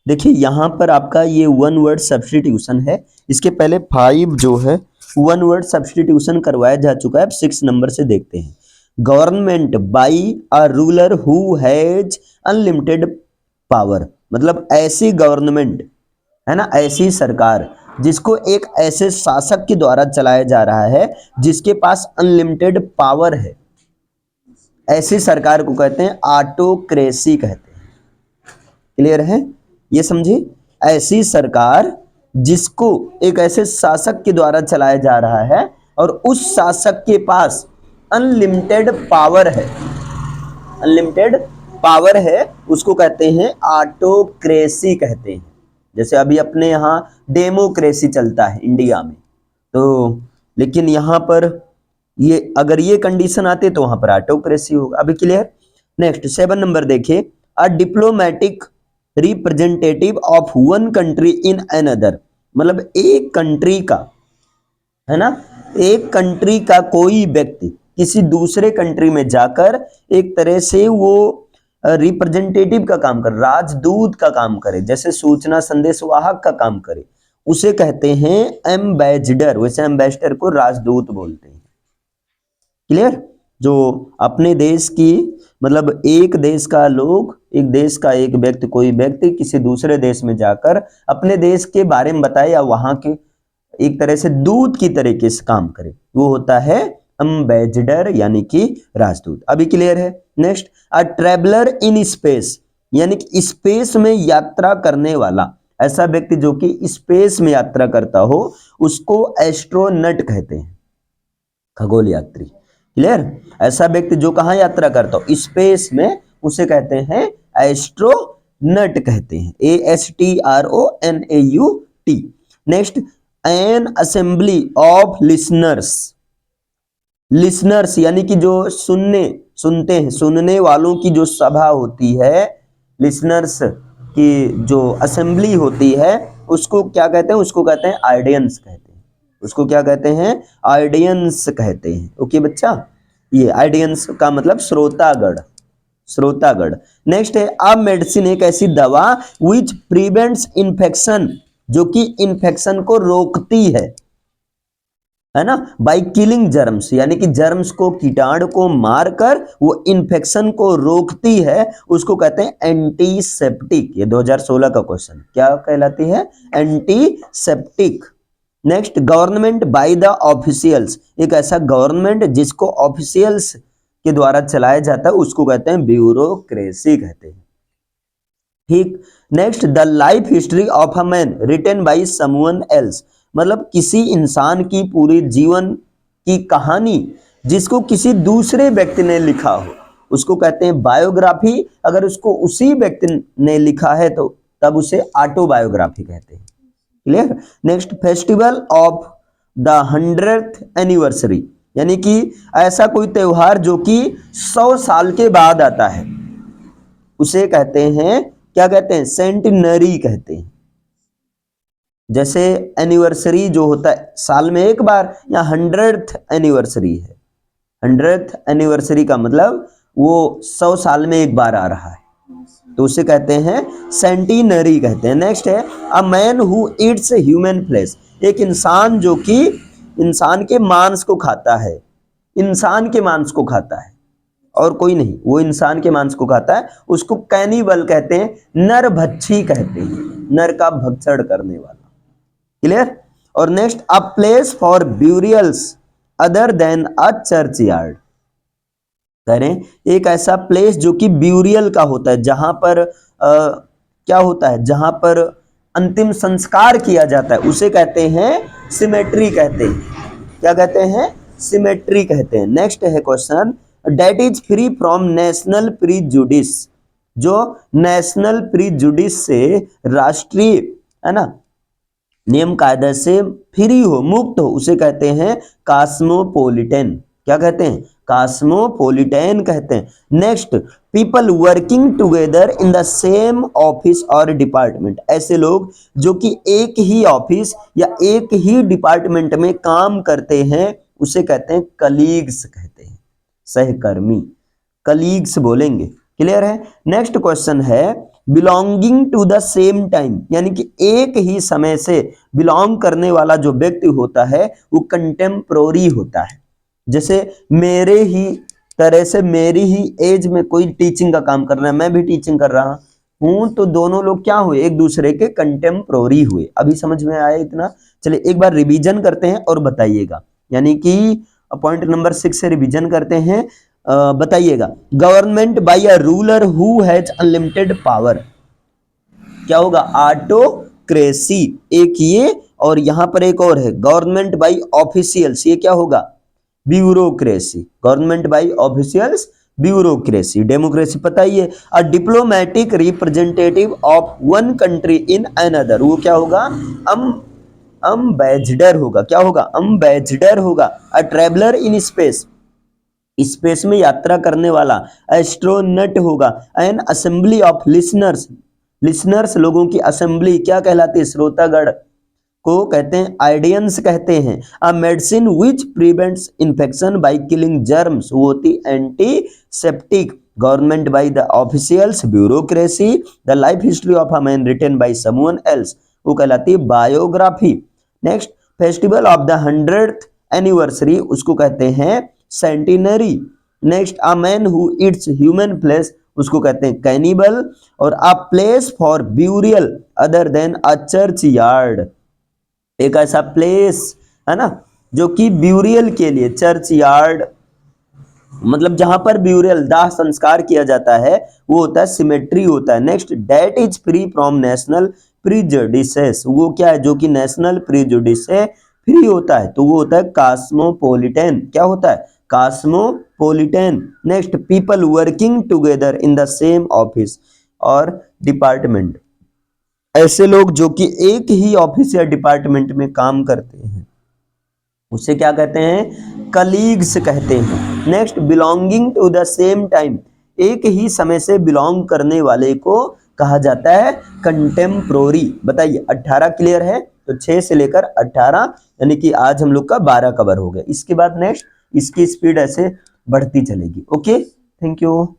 देखिए यहाँ पर आपका ये वन वर्ड सब्स्टिट्यूशन है, इसके पहले 5 जो है वन वर्ड सब्स्टिट्यूशन करवाया जा चुका है। अब 6 नंबर से देखते हैं। Government by a ruler who has unlimited power, मतलब ऐसी गवर्नमेंट है ना, ऐसी सरकार जिसको एक ऐसे शासक के द्वारा चलाया जा रहा है जिसके पास अनलिमिटेड पावर है, ऐसी सरकार को कहते हैं ऑटोक्रेसी कहते हैं। क्लियर है, ये समझिए, ऐसी सरकार जिसको एक ऐसे शासक के द्वारा चलाया जा रहा है और उस शासक के पास अनलिमिटेड पावर है, अनलिमिटेड पावर है, उसको कहते हैं ऑटोक्रेसी कहते हैं। जैसे अभी अपने यहाँ डेमोक्रेसी चलता है इंडिया में, तो लेकिन यहाँ पर ये अगर ये कंडीशन आती है तो वहां पर ऑटोक्रेसी होगा। अभी क्लियर। नेक्स्ट 7 नंबर देखिए, अ diplomatic representative of one country in another, मतलब एक कंट्री का, है ना, एक कंट्री का कोई व्यक्ति किसी दूसरे कंट्री में जाकर एक तरह से वो रिप्रेजेंटेटिव का काम करे, राजदूत का काम करे, जैसे सूचना संदेशवाहक का काम करे, उसे कहते हैं एम्बेसडर। वैसे एम्बेसडर को राजदूत बोलते हैं। क्लियर, जो अपने देश की, मतलब एक देश का लोग, एक देश का एक व्यक्ति, कोई व्यक्ति किसी दूसरे देश में जाकर अपने देश के बारे में बताए या वहां के एक तरह से दूत की तरीके से काम करे, वो होता है एम्बेसडर यानी कि राजदूत। अभी क्लियर है। Next, a traveller in space, यानी कि स्पेस में यात्रा करने वाला, ऐसा व्यक्ति जो कि स्पेस में यात्रा करता हो उसको एस्ट्रोनट कहते हैं, खगोल यात्री। क्लियर, ऐसा व्यक्ति जो कहां यात्रा करता हो, स्पेस में, उसे कहते हैं एस्ट्रोनट कहते हैं, ASTRONAUT। Next, N assembly of listeners, listeners यानी कि जो सुनते हैं, सुनने वालों की जो सभा होती है, लिसनर्स की जो असेंबली होती है, उसको क्या कहते हैं, उसको कहते हैं ऑडियंस कहते हैं, उसको क्या कहते हैं, ऑडियंस कहते हैं। ओके बच्चा, ये ऑडियंस का मतलब श्रोतागण, श्रोतागण। नेक्स्ट है, अ मेडिसिन, एक ऐसी दवा विच प्रिवेंट्स इन्फेक्शन, जो कि इन्फेक्शन को रोकती है ना, बाई किलिंग जर्म्स, यानी कि जर्म्स को, कीटाणु को मारकर वो इन्फेक्शन को रोकती है, उसको कहते हैं एंटीसेप्टिक। ये 2016 का क्वेश्चन, क्या कहलाती है, antiseptic. Next, government by the officials, एक ऐसा गवर्नमेंट जिसको ऑफिशियल्स के द्वारा चलाया जाता है उसको कहते हैं ब्यूरोक्रेसी कहते हैं। ठीक। Next, the life history of a man written by someone else, मतलब किसी इंसान की पूरी जीवन की कहानी जिसको किसी दूसरे व्यक्ति ने लिखा हो उसको कहते हैं बायोग्राफी। अगर उसको उसी व्यक्ति ने लिखा है तो तब उसे ऑटोबायोग्राफी कहते हैं। Clear. Next, festival of the 100th anniversary, यानी कि ऐसा कोई त्योहार जो कि 100 साल के बाद आता है उसे कहते हैं, क्या कहते हैं, सेंटिनरी कहते हैं। जैसे एनिवर्सरी जो होता है साल में एक बार, या 100th एनिवर्सरी है, 100th एनिवर्सरी का मतलब वो 100 साल में एक बार आ रहा है, तो उसे कहते हैं सेंटिनरी कहते हैं। नेक्स्ट है, a man who eats human flesh, एक इंसान जो कि इंसान के मांस को खाता है, इंसान के मांस को खाता है और कोई नहीं, वो इंसान के मांस को खाता है, उसको कैनिबल कहते हैं, नरभक्षी कहते हैं, नर का भक्षण करने वाला। क्लियर। और next, a place for burials other than a church yard, करें एक ऐसा प्लेस जो कि ब्यूरियल का होता है, जहां पर क्या होता है, जहां पर अंतिम संस्कार किया जाता है, उसे कहते हैं सिमेट्री कहते हैं। क्या कहते हैं, सिमेट्री कहते हैं। नेक्स्ट है question, that is free from national prejudice, जो नेशनल प्रीजुडिस से, राष्ट्रीय, है ना, नियम कायदे से फ्री हो, मुक्त हो, उसे कहते हैं कॉस्मोपॉलिटन। क्या कहते हैं, कॉस्मोपॉलिटन कहते हैं। Next, people working together in the same office और डिपार्टमेंट, ऐसे लोग जो कि एक ही ऑफिस या एक ही डिपार्टमेंट में काम करते हैं उसे कहते हैं कलीग्स कहते हैं, सहकर्मी, कलीग्स बोलेंगे। क्लियर है। नेक्स्ट क्वेश्चन है, belonging to the same time, यानी कि एक ही समय से बिलोंग करने वाला जो व्यक्ति होता है वो कंटेम्प्रोरी होता है। जैसे मेरे ही तरह से मेरी ही एज में कोई टीचिंग का काम कर रहा है, मैं भी टीचिंग कर रहा हूं, तो दोनों लोग क्या हुए, एक दूसरे के कंटेम्प्रोरी हुए। अभी समझ में आया इतना? चलिए एक बार रिवीजन करते हैं और बताइएगा, यानी कि पॉइंट नंबर 6 से रिवीजन करते हैं। बताइएगा, government by a ruler who has unlimited power, क्या होगा? ऑटोक्रेसी एक ये, और यहां पर एक और है गवर्नमेंट बाय ऑफिशियल्स, ये क्या होगा? Bureaucracy. Government by officials, bureaucracy. Democracy पता ही है। अ diplomatic representative of one country in another, वो क्या होगा? अम्बेसडर होगा। क्या होगा? अम्बेसडर होगा। अ ट्रेवलर इन स्पेस, स्पेस में यात्रा करने वाला। एस्ट्रोनट होगा। N assembly of listeners, listeners लोगों की असेंबली क्या कहलाती है? श्रोतागण को कहते हैं आइडियंस कहते हैं। A medicine which prevents infection by killing germs, वो होती antiseptic. Government by the officials, bureaucracy. The life history of a man written by someone else, वो कहलाती है biography. Next, festival of the 100th anniversary, उसको कहते हैं centenary. Next, a man who eats human flesh, उसको कहते हैं cannibal. और a place for burial other than a churchyard, एक ऐसा प्लेस है ना जो कि ब्यूरियल के लिए, चर्च यार्ड मतलब जहां पर ब्यूरियल दाह संस्कार किया जाता है वो होता है सिमेट्री होता है। Next, that is free from national prejudices, वो क्या है? जो कि नेशनल प्रीजुडिस से फ्री होता है, तो वो होता है कॉस्मोपोलिटन। क्या होता है? Cosmopolitan. Next, people working together in the same office और डिपार्टमेंट, ऐसे लोग जो कि एक ही ऑफिस या डिपार्टमेंट में काम करते हैं उसे क्या कहते हैं? कलीग्स कहते हैं। Next, belonging to the same time, एक ही समय से बिलोंग करने वाले को कहा जाता है कंटेम्प्रोरी। बताइए 18 क्लियर है? तो 6 से लेकर 18, यानी कि आज हम लोग का 12 कवर हो गया। इसके बाद नेक्स्ट इसकी स्पीड ऐसे बढ़ती चलेगी। Okay, thank you.